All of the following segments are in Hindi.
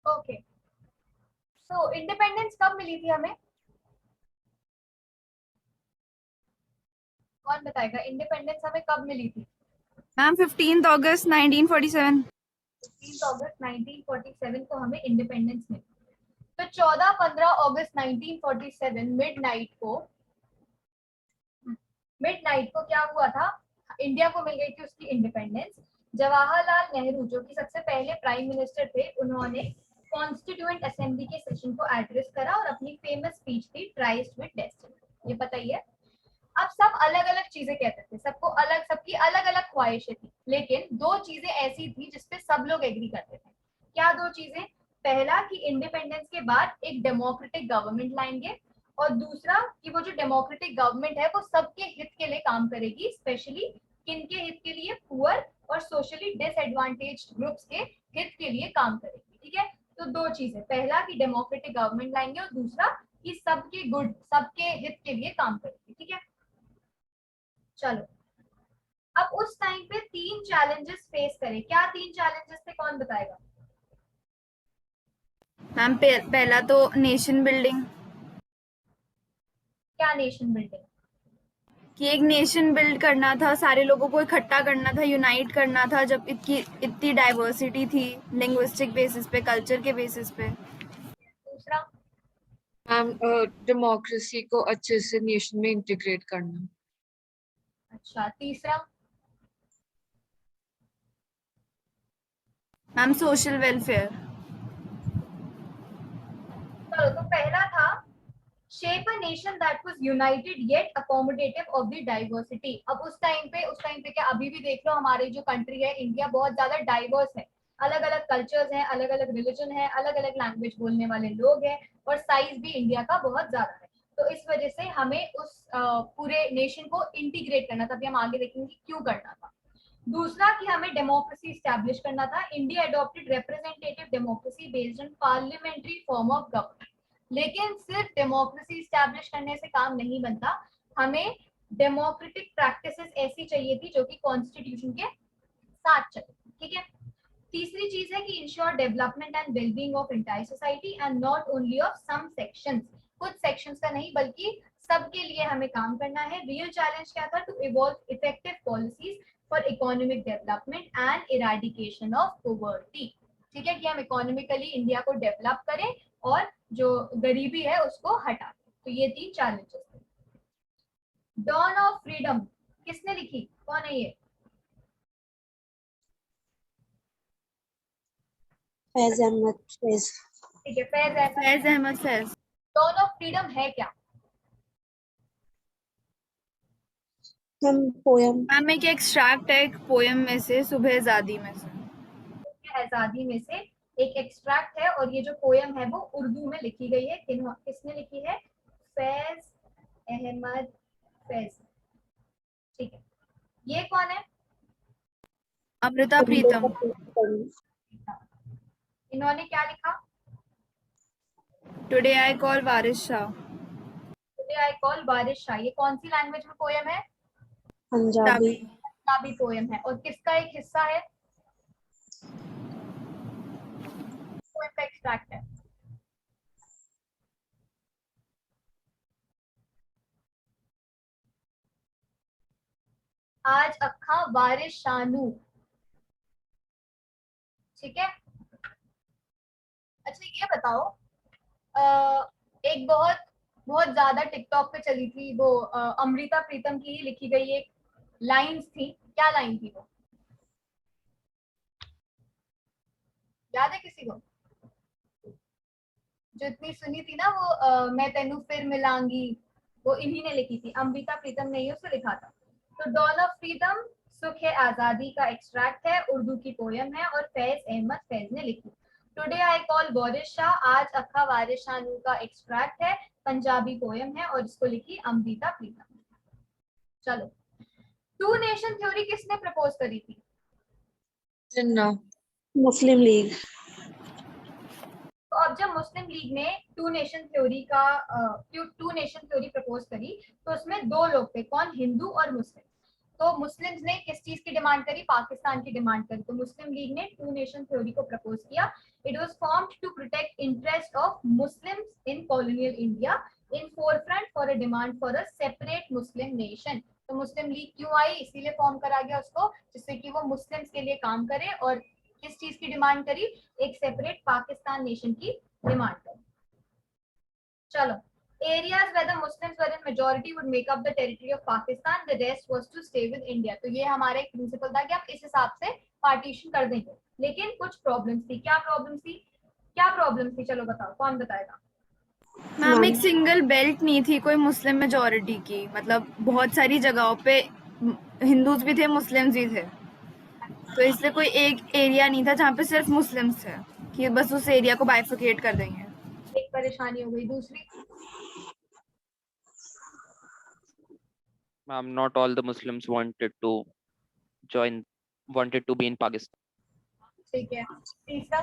ओके, सो इंडिपेंडेंस कब मिली थी हमें? कौन बताएगा इंडिपेंडेंस हमें कब मिली थी? मैम 15 अगस्त 1947। 15 अगस्त 1947 को हमें इंडिपेंडेंस मिली। तो 14-15 अगस्त 1947 मिडनाइट को क्या हुआ था? इंडिया को मिल गई थी उसकी इंडिपेंडेंस। जवाहरलाल नेहरू जो कि सबसे पहले प्राइम मिनिस्टर थे, उन्होंने कॉन्स्टिट्यूएंट असेंबली के सेशन को एड्रेस करा और अपनी फेमस स्पीच थी ट्राइस्ट विद डेस्टिनी। ये पता ही है। अब सब अलग अलग चीजें कहते थे, सबको अलग, सबकी अलग अलग ख्वाहिशें थी, लेकिन दो चीजें ऐसी थी जिसपे सब लोग एग्री करते थे। क्या दो चीजें? पहला कि इंडिपेंडेंस के बाद एक डेमोक्रेटिक गवर्नमेंट लाएंगे, और दूसरा कि वो जो डेमोक्रेटिक गवर्नमेंट है वो सबके हित के लिए काम करेगी, स्पेशली किनके हित के लिए? पुअर और सोशली डिसएडवांटेज्ड ग्रुप्स के हित के लिए काम करेगी। ठीक है, तो दो चीजें, पहला कि डेमोक्रेटिक गवर्नमेंट लाएंगे और दूसरा कि सबके गुड, सबके हित के लिए काम करेगी। ठीक है, चलो अब उस टाइम पे तीन चैलेंजेस फेस करें। क्या तीन चैलेंजेस थे, कौन बताएगा? मैम पहला तो नेशन बिल्डिंग, क्या नेशन बिल्डिंग? कि एक नेशन बिल्ड करना था, सारे लोगों को इकट्ठा करना था, यूनाइट करना था, जब इतनी डाइवर्सिटी थी लिंग्विस्टिक बेसिस पे, कल्चर के बेसिस पे। दूसरा? मैम डेमोक्रेसी को अच्छे से नेशन में इंटीग्रेट करना। अच्छा, तीसरा? Ma'am social welfare. चलो, तो पहला था shape a nation that was United yet accommodative of the diversity. अब उस टाइम पे क्या, अभी भी देख लो, हमारी जो कंट्री है इंडिया बहुत ज्यादा डाइवर्स है, अलग अलग कल्चर्स हैं, अलग अलग रिलीजन है, अलग अलग लैंग्वेज बोलने वाले लोग हैं, और साइज भी इंडिया का बहुत ज्यादा है। तो इस वजह से हमें उस पूरे नेशन को इंटीग्रेट करना था। अभी हम आगे देखेंगे क्यों करना था। दूसरा कि हमें डेमोक्रेसी स्टैब्लिश करना था। India adopted representative democracy based on parliamentary form of government. लेकिन सिर्फ डेमोक्रेसी स्टैब्लिश करने से काम नहीं बनता, हमें डेमोक्रेटिक प्रैक्टिसेस ऐसी चाहिए थी जो कि कॉन्स्टिट्यूशन के साथ चले। ठीक है, तीसरी चीज है कि ensure development and wellbeing of entire society and not only of some sections. कुछ सेक्शंस का नहीं बल्कि सबके लिए हमें काम करना है। रियल चैलेंज क्या था? To evolve effective policies for economic development and eradication of poverty. ठीक है, कि हम इकोनॉमिकली इंडिया को डेवलप करें और जो गरीबी है उसको हटा दें। तो ये तीन चैलेंजेस थे। डॉन ऑफ फ्रीडम किसने लिखी, कौन है ये? फैज अहमद फैज। ठीक है, Faiz Ahmad. Faiz Ahmad Faiz. Dawn of freedom है क्या? हम पोयम। मैम एक एक्सट्रैक्ट है एक पोएम में से, सुबह ज़ादी में से। आजादी में से एक एक्सट्रैक्ट है, और ये जो पोयम है वो उर्दू में लिखी गई है। किसने लिखी है? फैज अहमद फैज। ठीक है, ये कौन है? अमृता प्रीतम। इन्होंने क्या लिखा? Today I call Waris Shah. Today I call बारिश शाह। ये कौन सी लैंग्वेज में पोयम है? पंजाबी। पंजाबी पोयम है। और किसका एक हिस्सा है? पोयम का एक्सट्रैक्ट है। आज अखा वारिस शानू। ठीक है, अच्छा ये बताओ, एक बहुत बहुत ज्यादा टिकटॉक पे चली थी वो अमृता प्रीतम की ही लिखी गई एक लाइंस थी। क्या लाइन थी वो, याद है किसी को? जो इतनी सुनी थी ना वो, मैं तेनू फिर मिलांगी, वो इन्हीं ने लिखी थी, अमृता प्रीतम ने ही उसे लिखा था। तो डॉन ऑफ फ्रीडम सुख है आजादी का एक्सट्रैक्ट है, उर्दू की पोयम है, और फैज अहमद फैज ने लिखी। टुडे आई कॉल वारिस शाह, आज अखा वारिस शानू का एक्सट्रैक्ट है, पंजाबी पोयम है, और इसको लिखी अमृता प्रीतम। चलो, टू नेशन थ्योरी किसने प्रपोज करी थी? जिन्ना। मुस्लिम लीग। तो अब जब मुस्लिम लीग ने टू नेशन थ्योरी प्रपोज करी, तो उसमें दो लोग थे, कौन? हिंदू और मुस्लिम। तो मुस्लिम्स ने किस चीज की डिमांड करी? पाकिस्तान की डिमांड करी। तो मुस्लिम लीग ने टू नेशन थ्योरी को प्रपोज किया। It was formed to protect interest of Muslims in colonial India in forefront for a demand for a separate Muslim nation. तो मुस्लिम लीग क्यों आई, इसीलिए फॉर्म करा गया उसको, जिससे कि वो मुस्लिम्स के लिए काम करे और किस चीज की डिमांड करी, एक सेपरेट पाकिस्तान नेशन की डिमांड करी. चलो, areas where the Muslims were in majority would make up the territory of Pakistan. The rest was to stay with India. तो ये हमारा एक प्रिंसिपल था कि हम इस हिसाब से पार्टीशन कर देंगे. लेकिन कुछ प्रॉब्लम्स थी. क्या प्रॉब्लम्स थी? चलो बताओ, कौन बताएगा? मैम एक सिंगल बेल्ट नहीं थी कोई मुस्लिम मेजोरिटी की, मतलब बहुत सारी जगहों पे हिंदूज भी थे, मुस्लिम्स भी थे, तो इसलिए कोई एक एरिया नहीं था जहाँ पे सिर्फ मुस्लिम्स थे कि बस उस एरिया को बाइफिकेट कर देंगे. एक परेशानी हो गई. दूसरी, Ma'am, not all the Muslims wanted to be in Pakistan. ठीक है. तीसरा,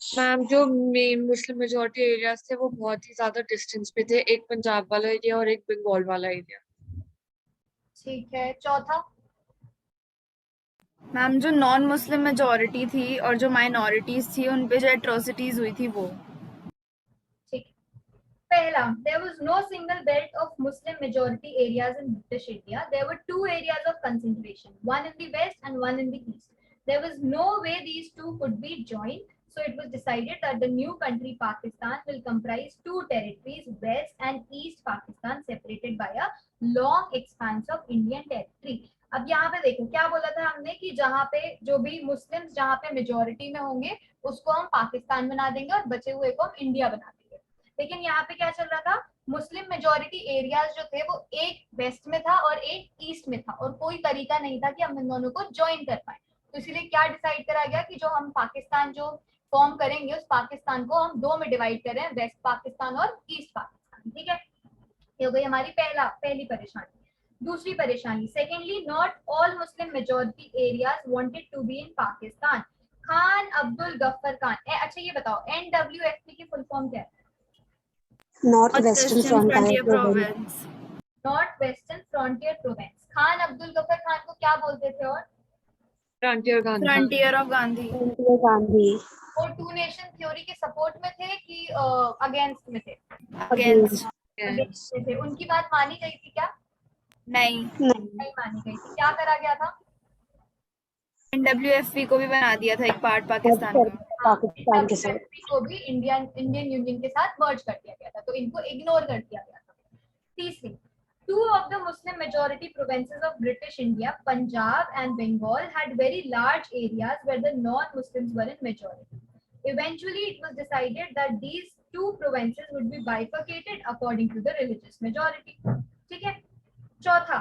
मैम जो मेन मुस्लिम मेजोरिटी एरियाज थे वो बहुत ही ज्यादा डिस्टेंस पे थे, एक पंजाब वाला एरिया और एक बंगाल वाला एरिया. ठीक है. चौथा, मैम जो नॉन मुस्लिम मेजोरिटी थी और जो माइनॉरिटीज थी उन पे जो एट्रोसिटीज हुई थी वो. ठीक. पहला, there was no single belt of Muslim majority areas in British India. There were two areas of concentration, one in the west and one in the east. There was no way these two could be joined. So it was decided that the new country Pakistan will comprise two territories, West and East Pakistan, separated by a long expanse of Indian territory. अब यहाँ पे देखो क्या बोला था हमने कि जहाँ पे जो भी मुस्लिम्स जहाँ पे मेजोरिटी में होंगे उसको हम पाकिस्तान बना देंगे और बचे हुए को हम इंडिया बना देंगे. लेकिन यहाँ पे क्या चल रहा था, मुस्लिम मेजोरिटी एरियाज जो थे वो एक वेस्ट में था और एक ईस्ट में था और कोई तरीका नहीं था कि हम इन दोनों को ज्वाइन कर पाए. तो इसलिए क्या डिसाइड करा गया कि जो हम पाकिस्तान जो फॉर्म करेंगे उस पाकिस्तान को हम दो में डिवाइड करें, वेस्ट पाकिस्तान और ईस्ट पाकिस्तान. ठीक है, ये हो गई हमारी पहली परेशानी. दूसरी परेशानी, secondly, not all Muslim majority areas wanted to be in Pakistan. Khan Abdul Ghaffar Khan. अच्छा ये बताओ, NWFP की फुल फॉर्म क्या है? North western frontier province. Province. North western frontier province. Khan Abdul Ghaffar Khan को क्या बोलते थे? और frontier Gandhi. Frontier of Gandhi. Gandhi. वो टू नेशन थ्योरी के सपोर्ट में थे कि अगेंस्ट में थे? अगेंस्ट. अगेंस्ट में थे. उनकी बात मानी गई थी क्या? नहीं. नहीं मानी गई थी. क्या करा गया था? NWFP को भी बना दिया था एक पार्ट पाकिस्तान का. पाकिस्तान के साथ NWFP को भी इंडियन यूनियन के साथ मर्ज कर दिया गया था, तो इनको इग्नोर कर दिया गया था. तीसरी, two of the Muslim majority provinces of British India, Punjab and Bengal, had very large areas where the non-Muslims were in majority. Eventually, it was decided that these two provinces would be bifurcated according to the religious majority. ठीक है. चौथा,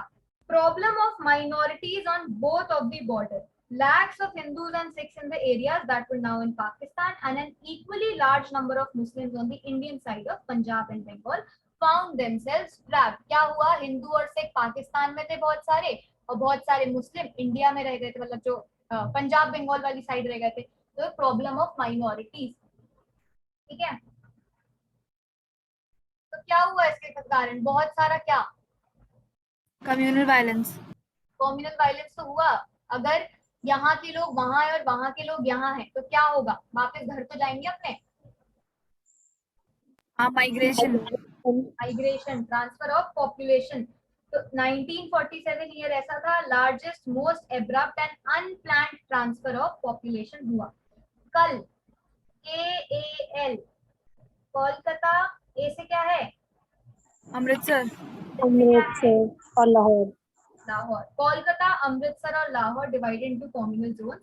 problem of minorities on both of the border. Lakhs of Hindus and Sikhs in the areas that were now in Pakistan and an equally large number of Muslims on the Indian side of Punjab and Bengal found themselves trapped. क्या हुआ, हिंदू और सिख पाकिस्तान में थे बहुत सारे और बहुत सारे मुस्लिम इंडिया में रह गए थे, मतलब जो पंजाब बंगाल वाली साइड रह गए थे. तो प्रॉब्लम ऑफ माइनॉरिटीज. ठीक है. तो क्या हुआ इसके कारण? बहुत सारा क्या, कम्युनल वायलेंस. कम्युनल वायलेंस तो हुआ. अगर यहाँ के लोग वहां है और वहां के लोग यहाँ हैं तो क्या होगा, वापस घर तो जाएंगे अपने. माइग्रेशन. Transfer of population. तो 1947 ईयर ऐसा था, largest most abrupt and unplanned transfer of population हुआ. कल KAL, कोलकाता, ए से क्या है? अमृतसर. और लाहौर. कोलकाता, अमृतसर और Lahore divided into communal zones.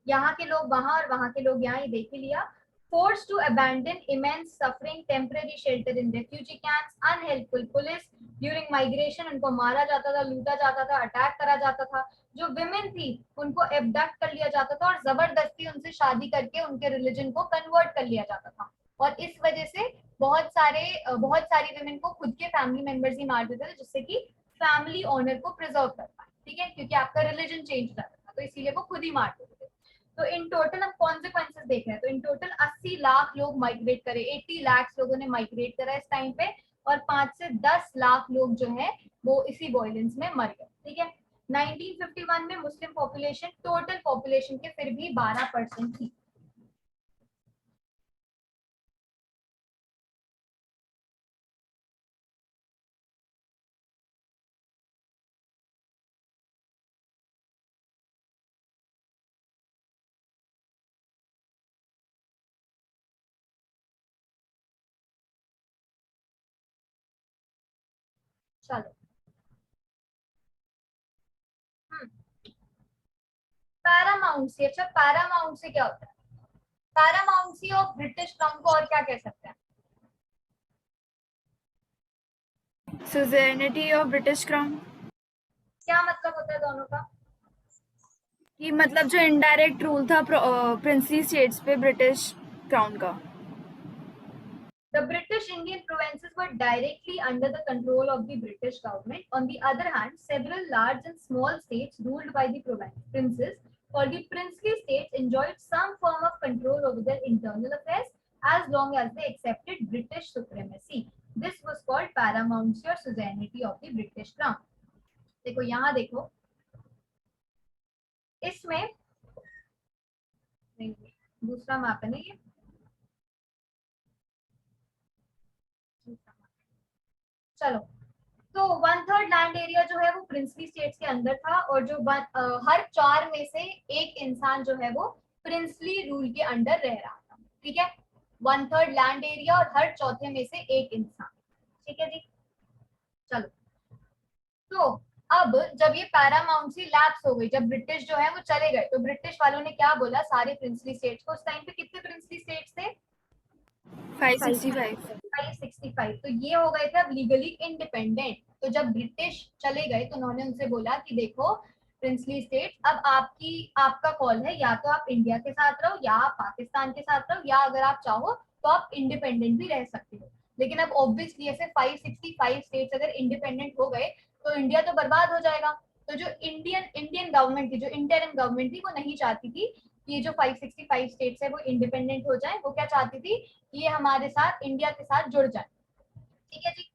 यहाँ के लोग वहां और वहां के लोग यहाँ, ये देख ही लिया. Forced to abandon immense suffering, temporary shelter in refugee camps, unhelpful police during migration. उनको मारा जाता था, लूटा जाता था, अटैक करा जाता था. जो विमेन थी उनको एबडक्ट कर लिया जाता था और जबरदस्ती उनसे शादी करके उनके रिलीजन को कन्वर्ट कर लिया जाता था. और इस वजह से बहुत सारी विमेन को खुद के फैमिली मेंबर्स ही मार देते थे, जिससे कि फैमिली ऑनर को प्रिजर्व कर पाए. ठीक है, क्योंकि आपका रिलीजन चेंज हो जाता था तो इसीलिए वो खुद ही मार देते थे. तो इन टोटल हम कॉन्सिक्वेंसेस देख रहे हैं. तो इन टोटल 80 लाख लोग माइग्रेट करे, 80 लाख लोगों ने माइग्रेट करा इस टाइम पे और 5 से 10 लाख लोग जो है वो इसी वायलेंस में मर गए. ठीक है. 1951 में मुस्लिम पॉपुलेशन टोटल पॉपुलेशन के फिर भी 12% थी. चलो पैरामाउंसी। अच्छा पैरामाउंसी क्या होता है? पैरामाउंसी ऑफ ब्रिटिश क्राउन को और क्या कह सकते हैं? सुजेनिटी ऑफ ब्रिटिश क्राउन, क्या मतलब होता है दोनों का? कि मतलब जो इनडायरेक्ट रूल था प्रिंसली स्टेट्स पे ब्रिटिश क्राउन का। The British Indian provinces were directly under the control of the British government. On the other hand, several large and small states ruled by the princes or the princely states enjoyed some form of control over their internal affairs as long as they accepted British supremacy. This was called paramountcy or suzerainty of the British crown. देखो यहाँ देखो, इसमें दूसरा मैप है ना ये, चलो तो 1/3 लैंड एरिया जो है वो प्रिंसली स्टेट्स के अंदर था और जो हर 4 में से एक इंसान जो है वो प्रिंसली रूल के अंडर रह रहा था। ठीक है, 1/3 लैंड एरिया और हर चौथे में से एक इंसान। ठीक है जी, चलो तो अब जब ये पैरामाउंसी लैप्स हो गई, जब ब्रिटिश जो है वो चले गए, तो ब्रिटिश वालों ने क्या बोला सारे प्रिंसली स्टेट्स को, उस टाइम पे कितने प्रिंसली स्टेट्स थे? 565। तो ये हो गए थे अब लीगली इंडिपेंडेंट। तो जब ब्रिटिश चले गए तो उन्होंने उनसे बोला कि देखो प्रिंसली स्टेट, अब आपका कॉल है, या तो आप इंडिया के साथ रहो या आप पाकिस्तान के साथ रहो, या अगर आप चाहो तो आप इंडिपेंडेंट भी रह सकते हो। लेकिन अब ऑब्वियसली ऐसे 565 स्टेट्स अगर इंडिपेंडेंट हो गए तो इंडिया तो बर्बाद हो जाएगा। तो जो इंडियन गवर्नमेंट थी, जो इंटरिम गवर्नमेंट थी, वो नहीं चाहती थी कि ये जो 565 स्टेट्स है वो इंडिपेंडेंट हो जाए। वो क्या चाहती थी कि ये हमारे साथ इंडिया के साथ जुड़ जाए। ठीक है जी,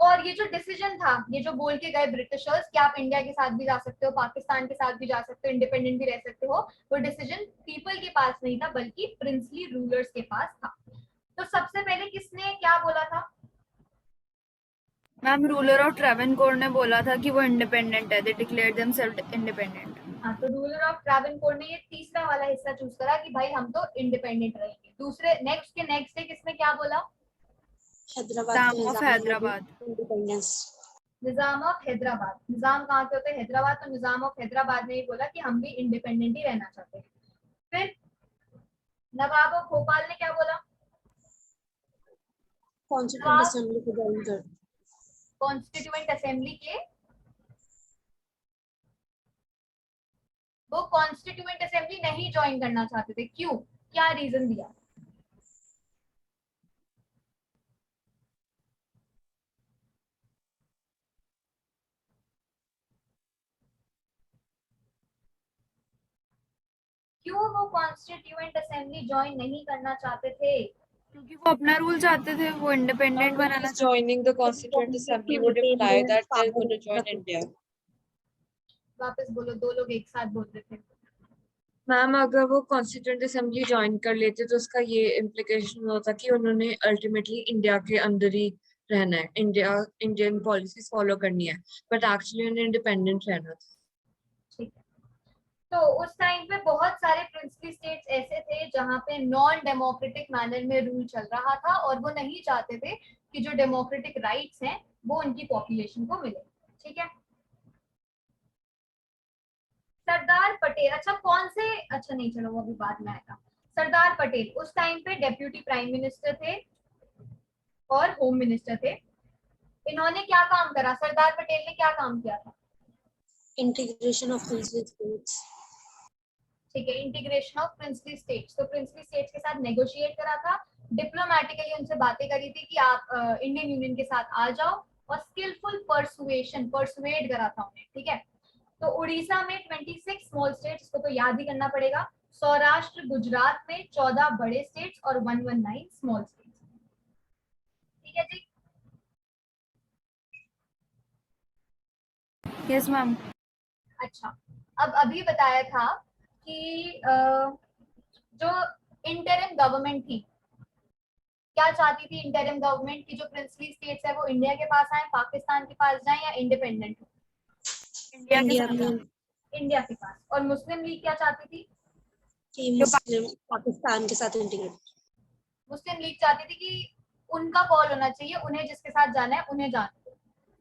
और ये जो डिसीजन था, ये जो बोल के गए ब्रिटिशर्स कि आप इंडिया के साथ भी जा सकते हो, पाकिस्तान के साथ भी जा सकते हो, इंडिपेंडेंट भी रह सकते हो, वो डिसीजन पीपल के पास नहीं था बल्कि प्रिंसली रूलर्स के पास था। तो सबसे पहले किसने क्या बोला था? मैम रूलर ऑफ ट्रेवनकोर ने बोला था कि वो इंडिपेंडेंट है, दे डिक्लेयर्ड देमसेल्व्स इंडिपेंडेंट। हाँ, तो रूलर ऑफ ट्रेवनकोर ने ये तीसरा वाला हिस्सा चूज करा कि भाई हम तो इंडिपेंडेंट रहेंगे। दूसरे नेक्स्ट डे किसने क्या बोला? Hyderabad of Hyderabad, independence. Nizam of Hyderabad. Nizam कहाँ के होते हैं? हैदराबाद। तो निजाम ऑफ हैदराबाद ने बोला कि हम भी इंडिपेंडेंट ही रहना चाहते हैं। फिर नवाब ऑफ भोपाल ने क्या बोला? कॉन्स्टिट्यूंट असेंबली को ज्वाइन कर। कॉन्स्टिट्यूएंट असेंबली के, वो कॉन्स्टिट्यूएंट असेंबली नहीं ज्वाइन करना चाहते थे। क्यों, क्या रीजन दिया? क्यों वो कॉन्स्टिट्यूएंट असेंबली ज्वाइन नहीं करना चाहते थे? क्योंकि वो अपना रूल चाहते थे, वो इंडिपेंडेंट बनाना चाहते joining the Constituent Assembly would imply that they're going to join India. वापस बोलो, दो लोग एक साथ बोल रहे थे। मैम अगर वो कॉन्स्टिट्यूंट असेंबली ज्वाइन कर लेते तो उसका ये इम्प्लीकेशन होता कि उन्होंने अल्टीमेटली इंडिया के अंदर ही रहना है, इंडियन पॉलिसीज फॉलो करनी है, बट एक्चुअली उन्हें इंडिपेंडेंट रहना था। ठीक है, तो उस टाइम पे बहुत सारे प्रिंसली स्टेट्स ऐसे थे जहां पे नॉन डेमोक्रेटिक मैनर में रूल चल रहा था और वो नहीं चाहते थे कि जो डेमोक्रेटिक राइट्स हैं वो उनकी पॉपुलेशन को मिले। ठीक है, सरदार पटेल, अच्छा कौन से, अच्छा नहीं चलो वो अभी बाद में आएगा। सरदार पटेल उस टाइम पे डेप्यूटी प्राइम मिनिस्टर थे और होम मिनिस्टर थे। इन्होंने क्या काम करा? सरदार पटेल ने क्या काम किया था? Integration of princely states. ठीक है, इंटीग्रेशन ऑफ प्रिंसली स्टेट्स। तो प्रिंसली स्टेट्स के साथ नेगोशिएट करा था, डिप्लोमेटिकली उनसे बातें करी थी कि आप इंडियन यूनियन के साथ आ जाओ, और स्किलफुल परसुएड करा था उन्हें। ठीक है, तो उड़ीसा में 26 स्मॉल स्टेट्स, को तो याद ही करना पड़ेगा। सौराष्ट्र गुजरात में 14 बड़े स्टेट्स और 119 स्मॉल स्टेट्स। ठीक है जी, यस मैम। अच्छा अब अभी बताया था कि जो इंटरिम गवर्नमेंट थी, क्या चाहती थी इंटरिम गवर्नमेंट की जो प्रिंसली स्टेट्स है वो इंडिया के पास आए, पाकिस्तान के पास जाए, या इंडिपेंडेंट हो? इंडिया के साथ इंडिया के पास। और मुस्लिम लीग क्या चाहती थी? कि मुस्लिम पाकिस्तान के साथ इंटीग्रेट। मुस्लिम लीग चाहती थी कि उनका कॉल होना चाहिए, उन्हें जिसके साथ जाना है उन्हें जाने दो।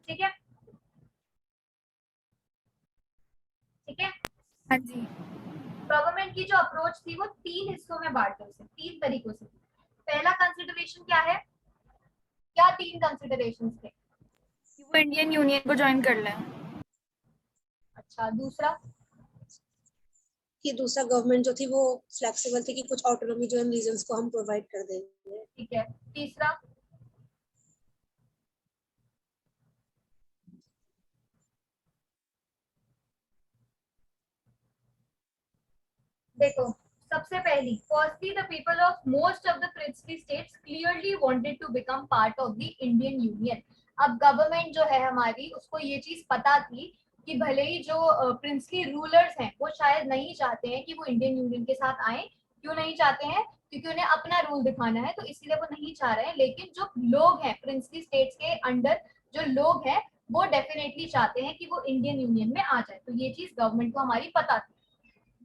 ठीक है, ठीक है। हाँ जी। गवर्नमेंट की जो अप्रोच थी वो 3 हिस्सों में बांटे उसे, 3 तरीकों से। पहला कंसिडरेशन क्या है, क्या 3 कंसिडरेशंस थे? कि वो इंडियन यूनियन को ज्वाइन कर लें। अच्छा, दूसरा? कि दूसरा गवर्नमेंट जो थी वो फ्लेक्सिबल थी कि कुछ ऑटोनॉमी जो है रीजन्स को हम प्रोवाइड कर देंगे। ठीक है, तीसरा? देखो, सबसे पहली, firstly the people of most of the princely states clearly wanted to become part of the Indian union. अब गवर्नमेंट जो है हमारी, उसको ये चीज पता थी कि भले ही जो प्रिंसली रूलर्स हैं वो शायद नहीं चाहते हैं कि वो इंडियन यूनियन के साथ आए। क्यों नहीं चाहते हैं? क्योंकि उन्हें अपना रूल दिखाना है, तो इसीलिए वो नहीं चाह रहे हैं। लेकिन जो लोग हैं प्रिंसली स्टेट्स के अंडर, जो लोग हैं वो डेफिनेटली चाहते हैं कि वो इंडियन यूनियन में आ जाए। तो ये चीज गवर्नमेंट को हमारी पता थी।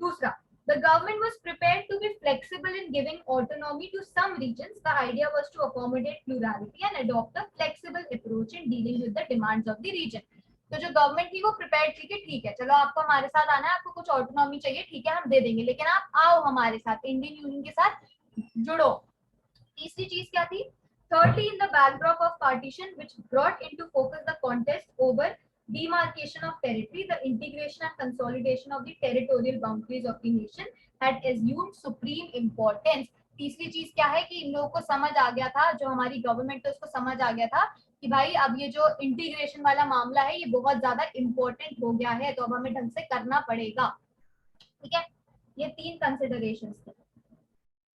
दूसरा, the government was prepared to be flexible in giving autonomy to some regions. The idea was to accommodate plurality and adopt a flexible approach in dealing with the demands of the region. तो जो गवर्नमेंट थी वो प्रिपेयर्ड थी कि ठीक है, चलो आपको हमारे साथ आना है, आपको कुछ ऑटोनॉमी चाहिए, ठीक है हम दे देंगे, लेकिन आप आओ हमारे साथ, इंडियन यूनियन के साथ जुड़ो। तीसरी चीज क्या थी? Thirdly, in the backdrop of partition, which brought into focus the contest over demarcation of territory, the integration and consolidation of the territorial boundaries of the nation had assumed supreme importance. तीसरी चीज क्या है कि इन लोगों को समझ आ गया था, जो हमारी गवर्नमेंट है उसको समझ आ गया था कि भाई अब ये जो इंटीग्रेशन वाला मामला है ये बहुत ज्यादा इंपॉर्टेंट हो गया है, तो अब हमें ढंग से करना पड़ेगा। ठीक है, ये 3 कंसिडरेशंस थे।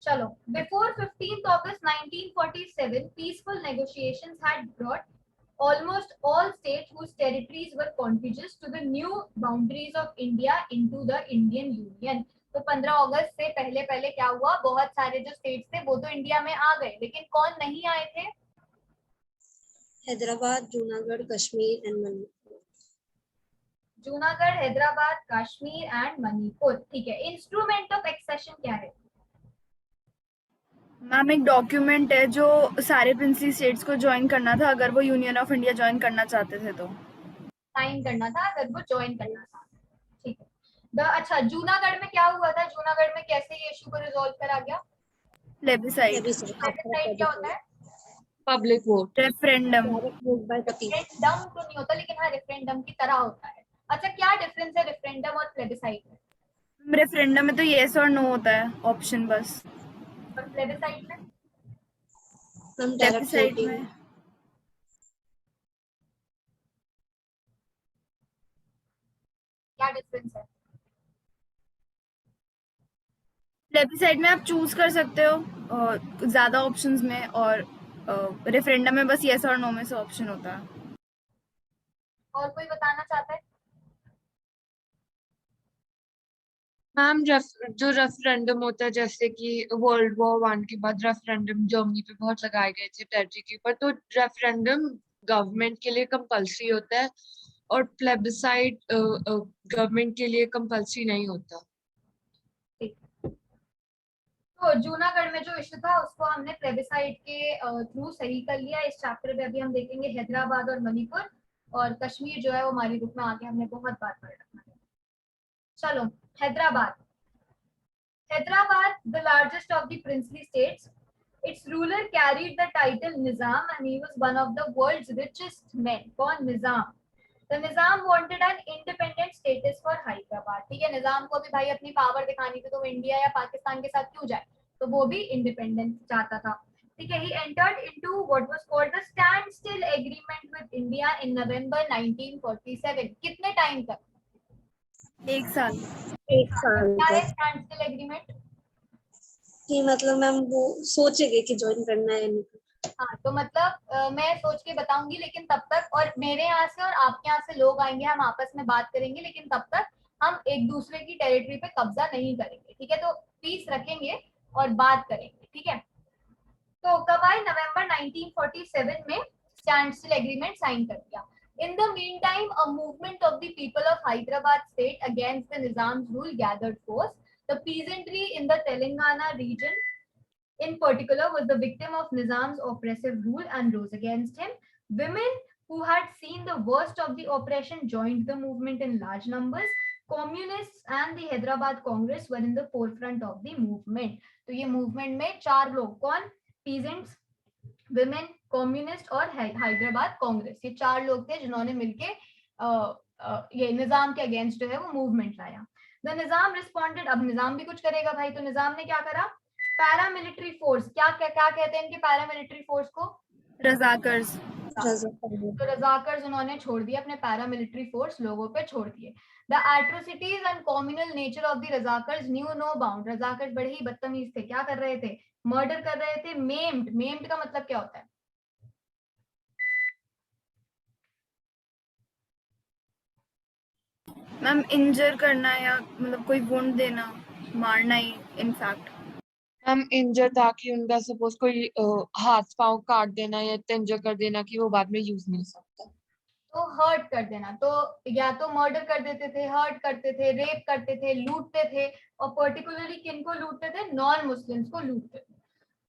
चलो, before 15th August 1947, peaceful negotiations had brought almost all states whose territories were contiguous to the new boundaries of India into the Indian Union. तो 15 अगस्त से पहले पहले क्या हुआ, बहुत सारे जो स्टेट्स थे वो तो इंडिया में आ गए, लेकिन कौन नहीं आए थे? हैदराबाद, जूनागढ़, कश्मीर एंड मणिपुर। जूनागढ़, हैदराबाद, कश्मीर एंड मणिपुर। ठीक है, इंस्ट्रूमेंट ऑफ एक्सेशन क्या है? मैम एक डॉक्यूमेंट है जो सारे प्रिंसली स्टेट्स को ज्वाइन करना था अगर वो यूनियन ऑफ इंडिया ज्वाइन करना चाहते थे तो। साइन करना था अगर वो ज्वाइन करना था। ठीक है। अच्छा, जूनागढ़ में क्या हुआ था? जूनागढ़ में कैसे ये इशू को रिजॉल्व करा गया? प्लेबिसाइट। प्लेबिसाइट क्या होता है? Public vote. रेफरेंडम। रेफरेंडम तो नहीं होता, लेकिन हाँ रेफरेंडम की तरह होता है। अच्छा, क्या डिफरेंस है रेफरेंडम और प्लेबिसाइट में? रेफरेंडम में तो येस और नो होता है ऑप्शन बस। और प्लेबिसाइट में? हम डायरेक्ट प्लेबिसाइट वोटिंग। में क्या डिफरेंस है? प्लेबिसाइट में आप चूज कर सकते हो ज्यादा ऑप्शंस में, और रेफरेंडम में बस येस और नो में से ऑप्शन होता है। और कोई बताना चाहता है? मैम जो रेफरेंडम होता है, जैसे कि वर्ल्ड वॉर 1 के बाद रेफरेंडम जर्मनी पे बहुत लगाए गए थे टेरिटरी के ऊपर, तो रेफरेंडम गवर्नमेंट के लिए कंपल्सरी होता है और प्लेबिसाइट गवर्नमेंट के लिए कंपल्सरी नहीं होता। तो जूनागढ़ में जो इशू था उसको हमने प्लेबिसाइट के थ्रू सही कर लिया। इस चैप्टर में अभी हम देखेंगे हैदराबाद और मणिपुर, और कश्मीर जो है वो हमारी बुक में आगे हमने बहुत बार पढ़ रखा है। चलो, Hyderabad. Hyderabad, the largest of the princely states. Its ruler carried the title Nizam and he was one of the world's richest men. कौन? निजाम। The Nizam wanted an independent status for Hyderabad. ठीक है, निजाम को भी भाई अपनी पावर दिखानी थी, तो वो इंडिया या पाकिस्तान के साथ क्यों जाए, तो वो भी इंडिपेंडेंस चाहता था। ठीक है, he entered into what was called the standstill agreement with India in November 1947. कितने टाइम तक? 1 साल। 1 साल क्या है तक स्टैंडस्टिल एग्रीमेंट? कि मतलब मैम वो सोचेंगे कि ज्वाइन करना है नहीं। हाँ, तो मतलब मैं सोच के बताऊंगी, लेकिन तब तक, और मेरे यहाँ से और आपके यहाँ से लोग आएंगे, हम आपस में बात करेंगे, लेकिन तब तक हम एक दूसरे की टेरिटरी पे कब्जा नहीं करेंगे। ठीक है, तो पीस रखेंगे और बात करेंगे। ठीक है, तो कब आई? नवंबर 1947 में स्टैंडस्टिल एग्रीमेंट साइन कर दिया। In the meantime, a movement of the people of Hyderabad state against the Nizam's rule gathered force. The peasantry in the Telangana region in particular was the victim of Nizam's oppressive rule and rose against him. Women, who had seen the worst of the oppression joined the movement in large numbers. Communists and the Hyderabad Congress were in the forefront of the movement. तो ये movement में चार लोग, कौन? Peasants, women, communist और हैदराबाद कांग्रेस, ये चार लोग थे जिन्होंने मिलके ये निजाम के अगेंस्ट जो है वो मूवमेंट लाया. The Nizam responded. अब निजाम भी कुछ करेगा भाई, तो निजाम ने क्या करा? Paramilitary force. क्या क्या क्या कहते हैं इनके पैरामिलिट्री फोर्स को? रजाकर्स. तो रजाकर्स उन्होंने छोड़ दिए, अपने पैरामिलिट्री फोर्स लोगों पे छोड़ दिए. The atrocities and communal nature of the Razakars knew no bound. Razakars बड़े ही बदतमीज थे. क्या कर रहे थे? मर्डर कर रहे थे. मेम्ड. मेम्ड का मतलब क्या होता है? मैम इंजर करना या मतलब कोई वुंड देना, मारना ही इनफैक्ट. हम इंजर ताकि उनका सपोज कोई हाथ पांव काट देना या इंजर कर देना कि वो बाद में यूज नहीं हो सकता. तो हर्ट कर देना. तो या तो मर्डर कर देते थे, हर्ट करते थे, रेप करते थे, लूटते थे. और पर्टिकुलरली किन को लूटते थे? नॉन मुस्लिम्स को लूटते थे.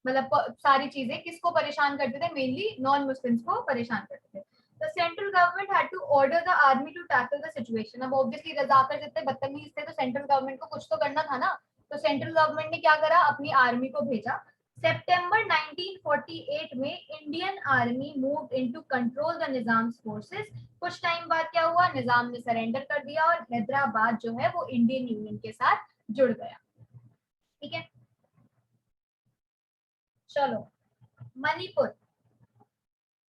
मतलब सारी चीजें किसको परेशान करते थे? मेनली नॉन मुस्लिम्स को परेशान करते थे. The central government had to order the army to tackle the situation. अब ऑब्वियसली रजाकर जितने बदतमीज थे तो सेंट्रल गवर्नमेंट को कुछ तो करना था ना. तो सेंट्रल गवर्नमेंट ने क्या करा? अपनी आर्मी को भेजा. सितंबर 1948 में Indian army moved into control the Nizam forces. कुछ टाइम बाद क्या हुआ? निजाम ने सरेंडर कर दिया और हैदराबाद जो है वो इंडियन यूनियन के साथ जुड़ गया. ठीक है, चलो Manipur.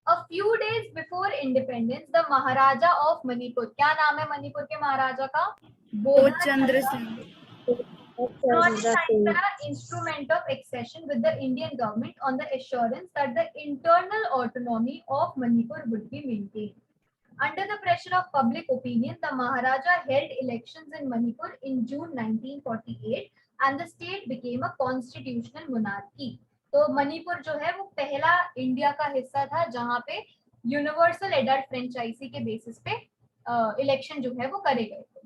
A few days before independence, the Maharaja of Manipur. क्या नाम है मणिपुर के महाराजा का? Bodhchandra Singh. Instrument of accession with the Indian government on the assurance that the internal autonomy of Manipur would be maintained. Under the pressure of public opinion, the Maharaja held elections in Manipur in June 1948 and the state became a constitutional monarchy. तो मणिपुर जो है वो पहला इंडिया का हिस्सा था जहां पे यूनिवर्सल एडल्ट फ्रेंचाइजी के बेसिस पे इलेक्शन जो है वो करे गए थे.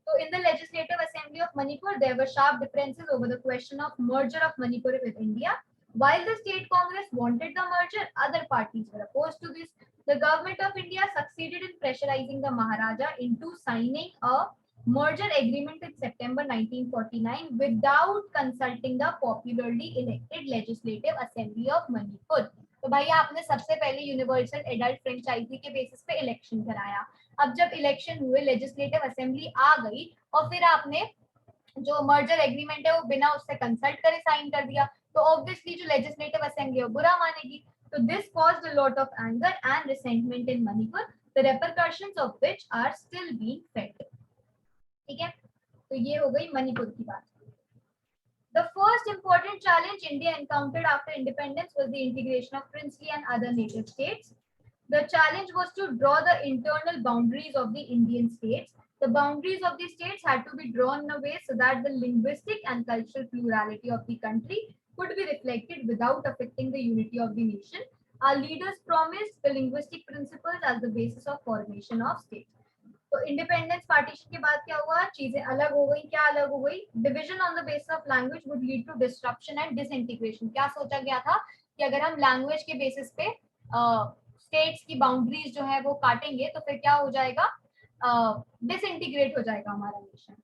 So in the Legislative Assembly of Manipur, there were sharp differences over the question of merger of Manipur with India. While the state Congress wanted the merger, other parties were opposed to this. The government of India succeeded in pressurizing the Maharaja into signing a merger agreement in September 1949 without consulting the popularly elected Legislative Assembly of Manipur. तो भाई आपने सबसे पहले यूनिवर्सल एडल्ट फ्रेंचाइजी के बेसिस पे इलेक्शन कराया. अब जब इलेक्शन हुए, लेजिस्लेटिव असेंबली आ गई और फिर आपने जो मर्जर एग्रीमेंट है वो बिना उससे कंसल्ट करे साइन कर दिया, तो ऑब्वियसली जो लेजिस्लेटिव असेंबली है वो बुरा मानेगी. तो this caused a lot of anger and resentment in Manipur, the repercussions of which are still being felt. ठीक है, तो ये हो गई मणिपुर की बात. The first important challenge India encountered after independence was the integration of princely and other native states. The challenge was to draw the internal boundaries of the Indian states. The boundaries of the states had to be drawn in a way so that the linguistic and cultural plurality of the country could be reflected without affecting the unity of the nation. Our leaders promised the linguistic principles as the basis of formation of states. तो इंडिपेंडेंस पार्टीशन के बाद क्या हुआ? चीजें अलग हो गई. क्या अलग हो गई? Division on the basis of language would lead to disruption and disintegration. क्या सोचा गया था कि अगर हम लैंग्वेज के बेसिस पे स्टेट्स की बाउंड्रीज जो है वो काटेंगे तो फिर क्या हो जाएगा? डिसइंटीग्रेट हो जाएगा हमारा nation.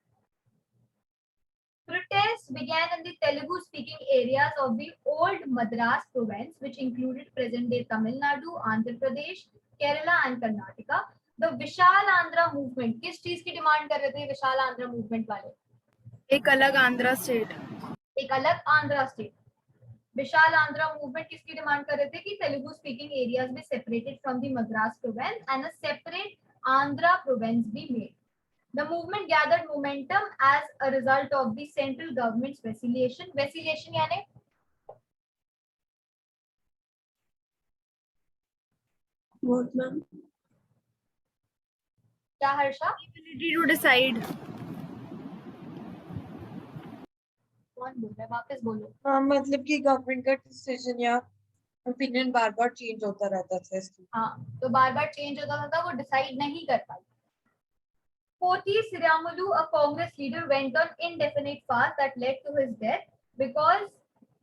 Protests began in the Telugu-speaking areas of the old Madras province, which included present-day Tamil Nadu, Andhra Pradesh, Kerala, and Karnataka. The Vishal Andhra movement, किस चीज की डिमांड कर रहे थे विशाल आंध्र मूवमेंट वाले? एक अलग आंध्रा स्टेट. एक अलग आंध्रा स्टेट. विशाल आंध्रा मूवमेंट किसकी डिमांड कर रहे थे कि Telugu speaking areas be separated from the Madras province and a separate Andhra province be made. The movement gathered momentum as a result of the central government's vacillation. Vacillation यानी What, ma'am? क्या हर्षा? Ability to decide. कौन बोल रहा है? वापस बोलो. मतलब कि गवर्नमेंट का डिसीजन या ओपिनियन बार बार चेंज होता रहता था इसकी. हाँ, तो बार बार चेंज होता था, वो डिसाइड नहीं कर पाई. Poti Sriramulu, a Congress leader, went on indefinite fast that led to his death because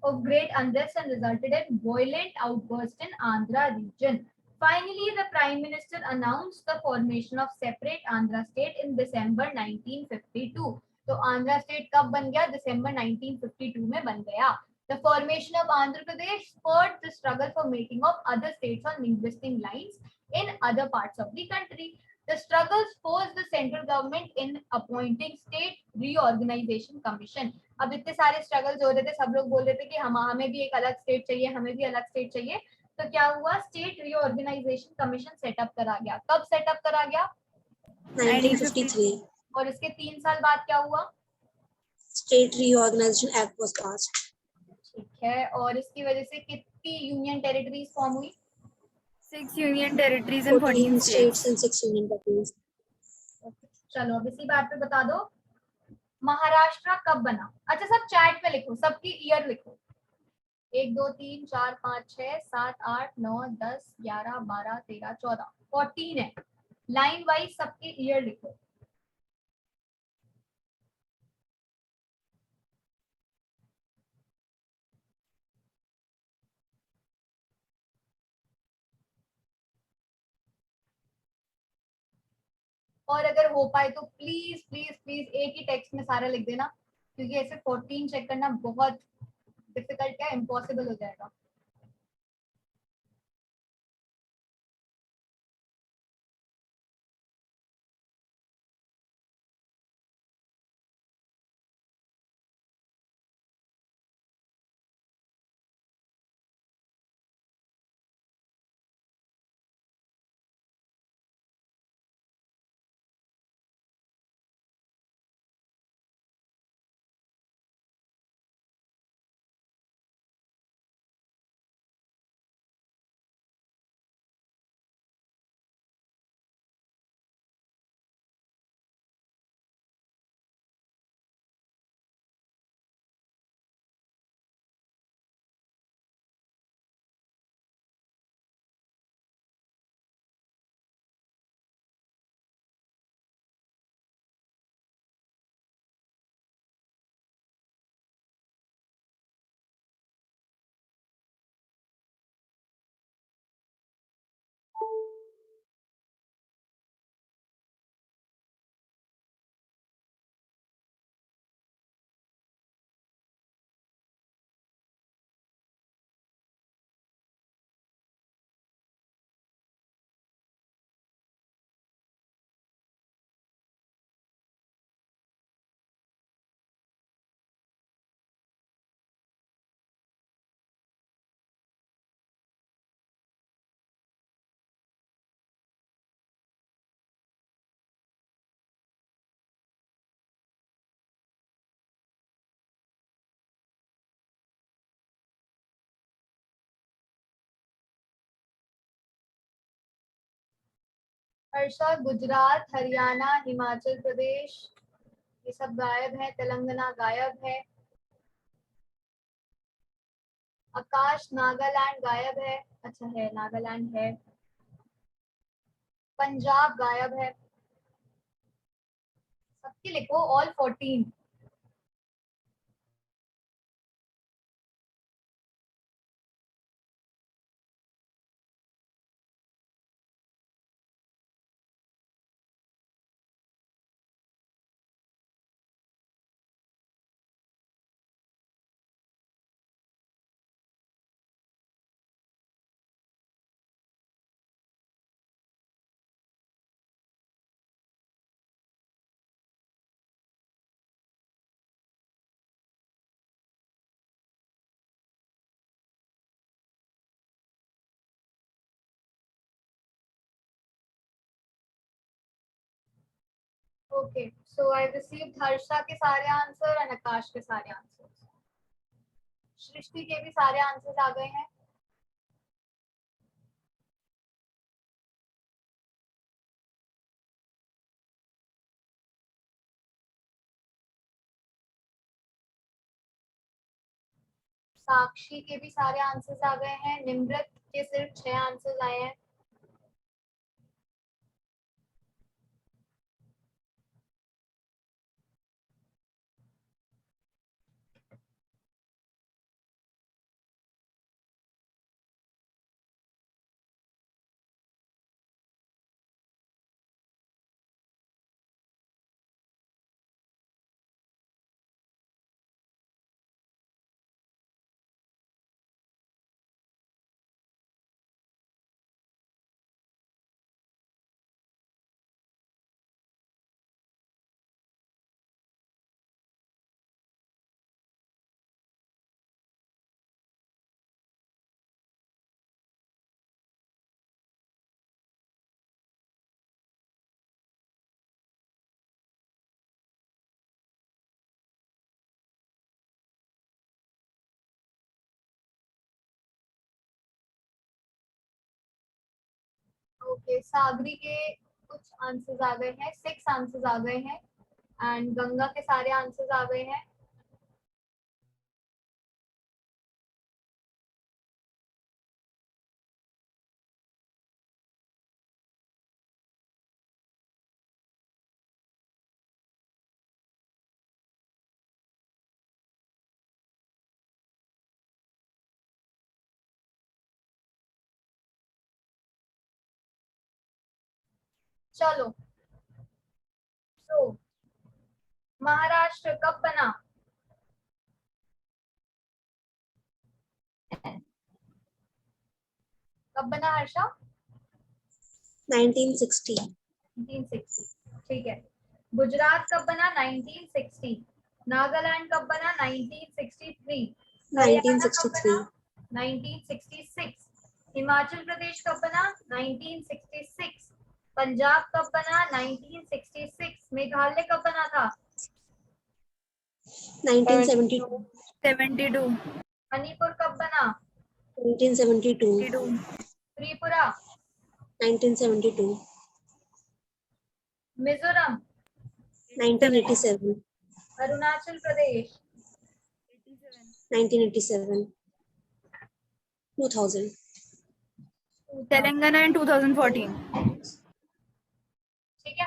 of great unrest and resulted in violent outbursts in Andhra region. Finally, the Prime Minister announced the formation of separate Andhra State in December 1952. तो आंध्रा स्टेट कब बन गया? दिसंबर 1952 में बन गया. The formation of Andhra Pradesh spurred the struggle for making of other states on linguistic lines in other parts of the country. The struggles forced the central government in appointing State Reorganization Commission. अब इतने सारे स्ट्रगल्स हो रहे थे, सब लोग बोल रहे थे कि हमें भी एक अलग स्टेट चाहिए, हमें भी अलग स्टेट चाहिए. तो क्या हुआ? स्टेट रीऑर्गेनाइजेशन कमीशन सेटअप करा गया. कब सेटअप करा गया? 1953 और इसके 3 साल बाद क्या हुआ? State reorganisation act was passed. ठीक है. और इसकी वजह से कितनी यूनियन टेरिटरीज फॉर्म हुई? 6 union territories and 14 14 states. states and 6 union territories. चलो अब इसी बात पे बता दो, महाराष्ट्र कब बना? अच्छा सब चैट पे लिखो, सबकी ईयर लिखो. 1 2 3 4 5 6 7 8 9 10 11 12 13 14 14 है. लाइन वाइज सबके ईयर लिखो. और अगर हो पाए तो प्लीज प्लीज प्लीज एक ही टेक्स्ट में सारा लिख देना, क्योंकि ऐसे 14 चेक करना बहुत डिफिकल्ट है, इम्पॉसिबल हो जाएगा. हर्षा, गुजरात, हरियाणा, हिमाचल प्रदेश ये सब गायब है. तेलंगाना गायब है. आकाश, नागालैंड गायब है. अच्छा है, नागालैंड है. पंजाब गायब है. सबकी लिखो all 14. Okay, so I received Harsha के सारे आंसर और आकाश के सारे आंसर. सृष्टि के भी सारे आंसर्स आ गए हैं. साक्षी के भी सारे आंसर्स आ गए हैं. निम्रत के सिर्फ 6 आंसर्स आए हैं. ओके, सागरी के कुछ आंसर्स आ गए हैं, 6 आंसर्स आ गए हैं एंड गंगा के सारे आंसर्स आ गए हैं। चलो, तो महाराष्ट्र कब बना? कब बना हर्षा? 1960, 1960, ठीक है। गुजरात कब बना? 1960। नागालैंड कब बना? 1963। हरियाणा कब बना? 1963, 1966। हिमाचल प्रदेश कब बना? 1966। पंजाब कब बना? 1966। मेघालय कब बना था? 1972, 72, मणिपुर कब बना? 1972, 72, त्रिपुरा, 1972, मिजोरम, 1987, अरुणाचल प्रदेश, 1987, 2000, तेलंगाना in 2014. ठीक है।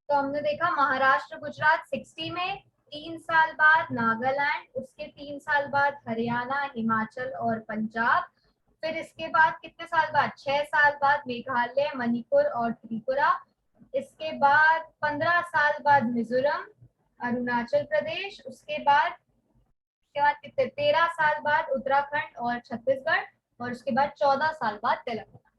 तो हमने देखा महाराष्ट्र गुजरात 60 में, 3 साल बाद नागालैंड, उसके 3 साल बाद हरियाणा, हिमाचल और पंजाब, फिर इसके बाद कितने साल बाद? 6 साल बाद मेघालय, मणिपुर और त्रिपुरा, इसके बाद 15 साल बाद मिजोरम, अरुणाचल प्रदेश, उसके बाद कितने 13 साल बाद उत्तराखंड और छत्तीसगढ़, और उसके बाद 14 साल बाद तेलंगाना।